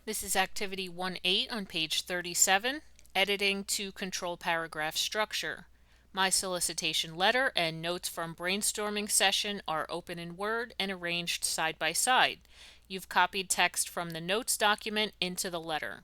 This is activity 1.8 on page 37, editing to control paragraph structure. My solicitation letter and notes from brainstorming session are open in Word and arranged side by side. You've copied text from the notes document into the letter.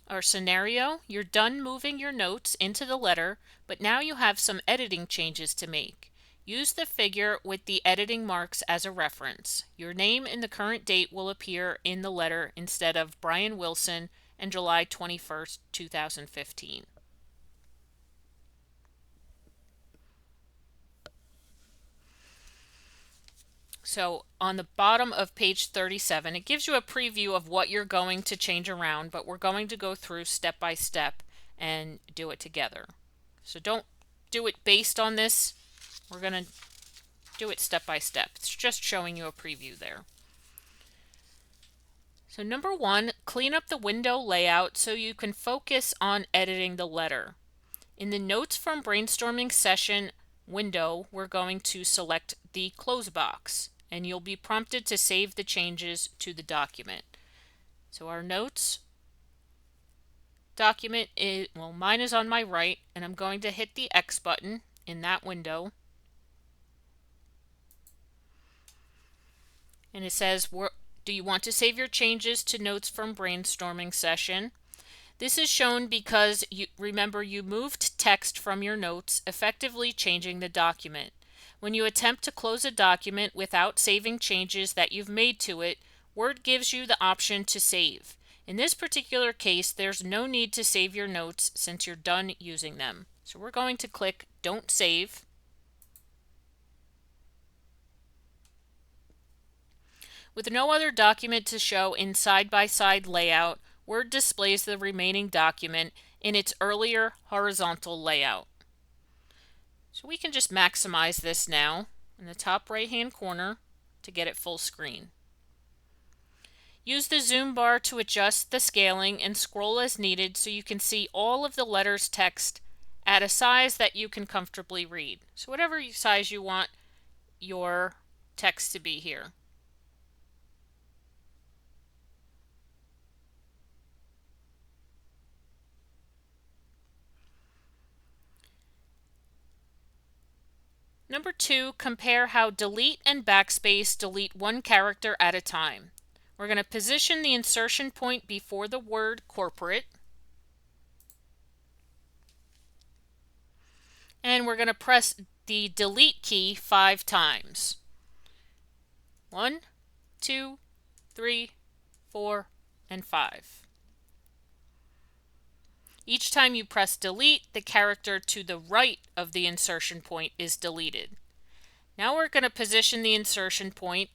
Our scenario, you're done moving your notes into the letter, but now you have some editing changes to make. Use the figure with the editing marks as a reference. Your name and the current date will appear in the letter instead of Brian Wilson and July 21st, 2015. So on the bottom of page 37, it gives you a preview of what you're going to change around, but we're going to go through step by step and do it together. So don't do it based on this. We're going to do it step by step. It's just showing you a preview there. So number 1, clean up the window layout so you can focus on editing the letter. In the Notes from Brainstorming Session window, we're going to select the close box, and you'll be prompted to save the changes to the document. So our notes document is, well, mine is on my right, and I'm going to hit the X button in that window. And it says, do you want to save your changes to Notes from Brainstorming Session? This is shown because remember you moved text from your notes, effectively changing the document. When you attempt to close a document without saving changes that you've made to it, Word gives you the option to save. In this particular case, there's no need to save your notes since you're done using them. So we're going to click Don't Save. With no other document to show in side-by-side layout, Word displays the remaining document in its earlier horizontal layout. So we can just maximize this now in the top right-hand corner to get it full screen. Use the zoom bar to adjust the scaling and scroll as needed so you can see all of the letters text at a size that you can comfortably read. So whatever size you want your text to be here. Number 2, compare how delete and backspace delete one character at a time. We're going to position the insertion point before the word corporate. And we're going to press the delete key 5 times. 1, 2, 3, 4, and 5. Each time you press delete, the character to the right of the insertion point is deleted. Now we're going to position the insertion point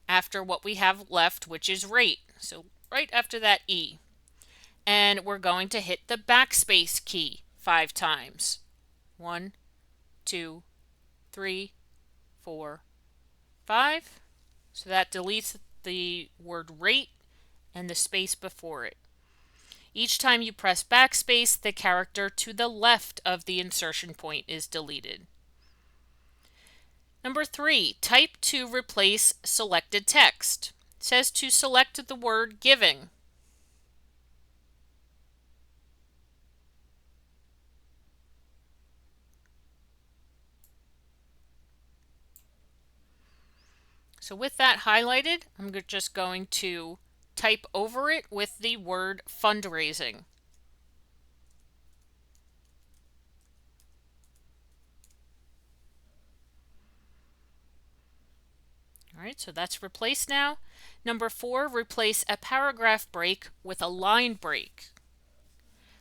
after what we have left, which is rate. So right after that E. And we're going to hit the backspace key 5 times. 1, 2, 3, 4, 5. So that deletes the word rate and the space before it. Each time you press backspace, the character to the left of the insertion point is deleted. Number 3, type to replace selected text. It says to select the word giving. So with that highlighted, I'm just going to type over it with the word fundraising. All right, so that's replaced now. Number 4, replace a paragraph break with a line break.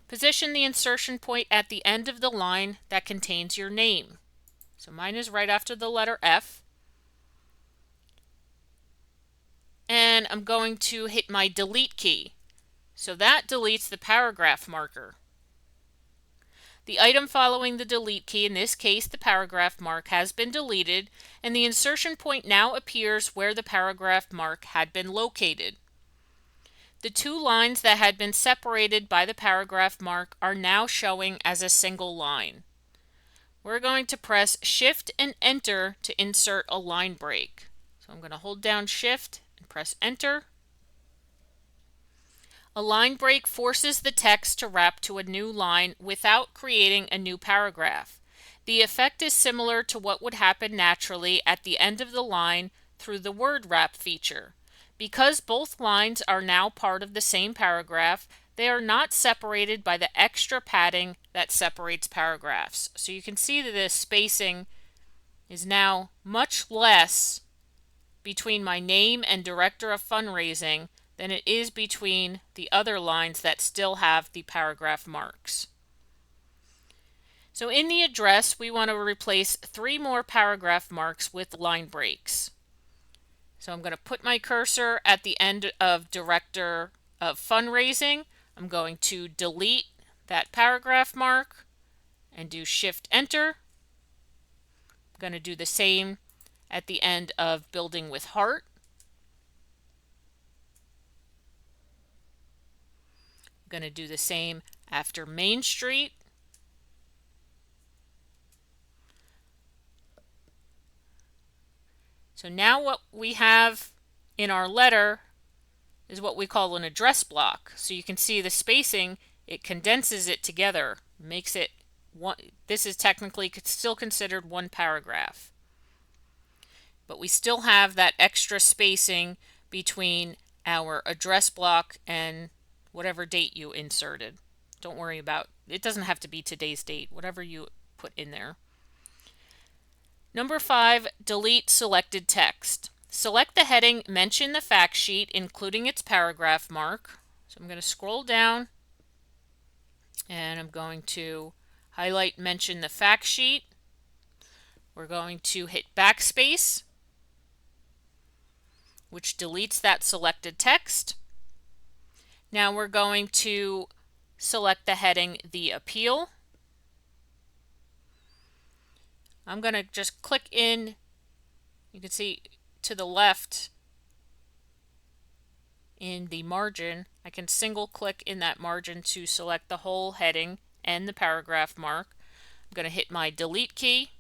Position the insertion point at the end of the line that contains your name. So mine is right after the letter F. And I'm going to hit my delete key. So that deletes the paragraph marker. The item following the delete key, in this case the paragraph mark, has been deleted, and the insertion point now appears where the paragraph mark had been located. The 2 lines that had been separated by the paragraph mark are now showing as a single line. We're going to press Shift and Enter to insert a line break. So I'm going to hold down Shift and press Enter. A line break forces the text to wrap to a new line without creating a new paragraph. The effect is similar to what would happen naturally at the end of the line through the word wrap feature. Because both lines are now part of the same paragraph, they are not separated by the extra padding that separates paragraphs. So you can see that the spacing is now much less between my name and Director of Fundraising than it is between the other lines that still have the paragraph marks. So in the address, we want to replace 3 more paragraph marks with line breaks. So I'm going to put my cursor at the end of Director of Fundraising. I'm going to delete that paragraph mark and do Shift Enter. I'm going to do the same at the end of Building with Heart. I'm going to do the same after Main Street. So now what we have in our letter is what we call an address block. So you can see the spacing, it condenses it together, makes it one. This is technically still considered one paragraph. But we still have that extra spacing between our address block and whatever date you inserted. Don't worry about it. It doesn't have to be today's date, whatever you put in there. Number 5, delete selected text. Select the heading Mention the Fact Sheet, including its paragraph mark. So I'm going to scroll down and I'm going to highlight Mention the Fact Sheet. We're going to hit backspace, which deletes that selected text. Now we're going to select the heading The Appeal. I'm going to just click in, you can see to the left in the margin, I can single click in that margin to select the whole heading and the paragraph mark. I'm going to hit my delete key.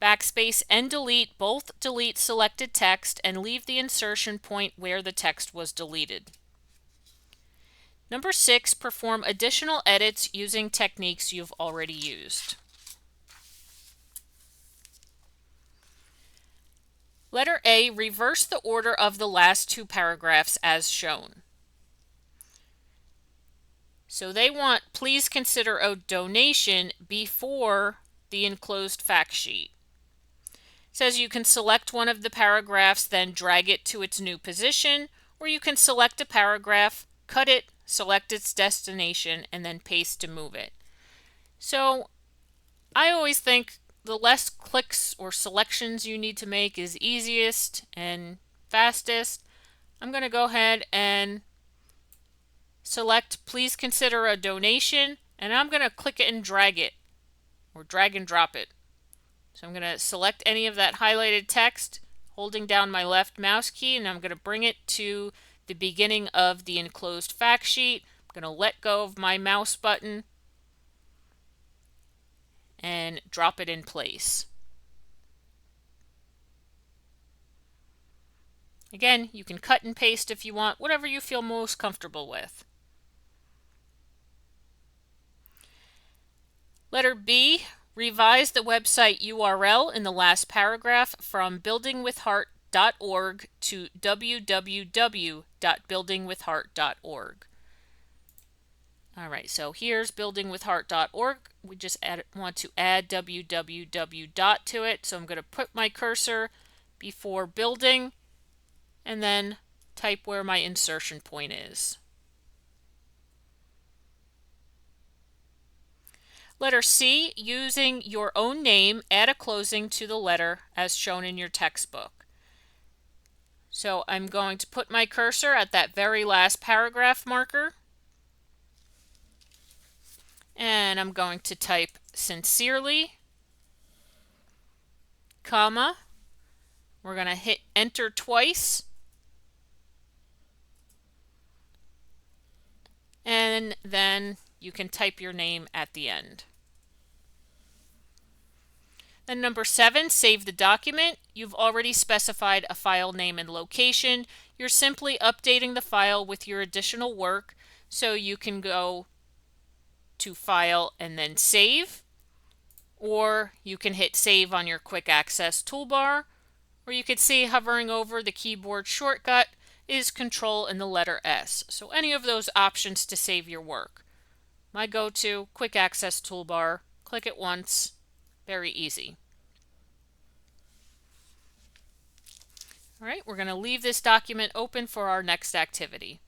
Backspace and delete both delete selected text and leave the insertion point where the text was deleted. Number 6, perform additional edits using techniques you've already used. Letter A, reverse the order of the last 2 paragraphs as shown. So they want, please consider a donation before the enclosed fact sheet. It says you can select one of the paragraphs, then drag it to its new position, or you can select a paragraph, cut it, select its destination, and then paste to move it. So I always think the less clicks or selections you need to make is easiest and fastest. I'm going to go ahead and select please consider a donation, and I'm going to click it and drag it, or drag and drop it. So I'm going to select any of that highlighted text, holding down my left mouse key, and I'm going to bring it to the beginning of the enclosed fact sheet. I'm going to let go of my mouse button and drop it in place. Again, you can cut and paste if you want, whatever you feel most comfortable with. Letter B, revise the website URL in the last paragraph from buildingwithheart.org to www.buildingwithheart.org. All right, so here's buildingwithheart.org. We just want to add www. To it. So I'm going to put my cursor before building and then type where my insertion point is. Letter C, using your own name, add a closing to the letter as shown in your textbook. So I'm going to put my cursor at that very last paragraph marker. And I'm going to type sincerely, comma. We're going to hit enter twice. And then you can type your name at the end. Then number 7, save the document. You've already specified a file name and location. You're simply updating the file with your additional work, so you can go to File and then Save, or you can hit Save on your quick access toolbar, or you could see hovering over the keyboard shortcut is Control and the letter S. So any of those options to save your work. My go-to quick access toolbar, click it once, very easy. All right, we're going to leave this document open for our next activity.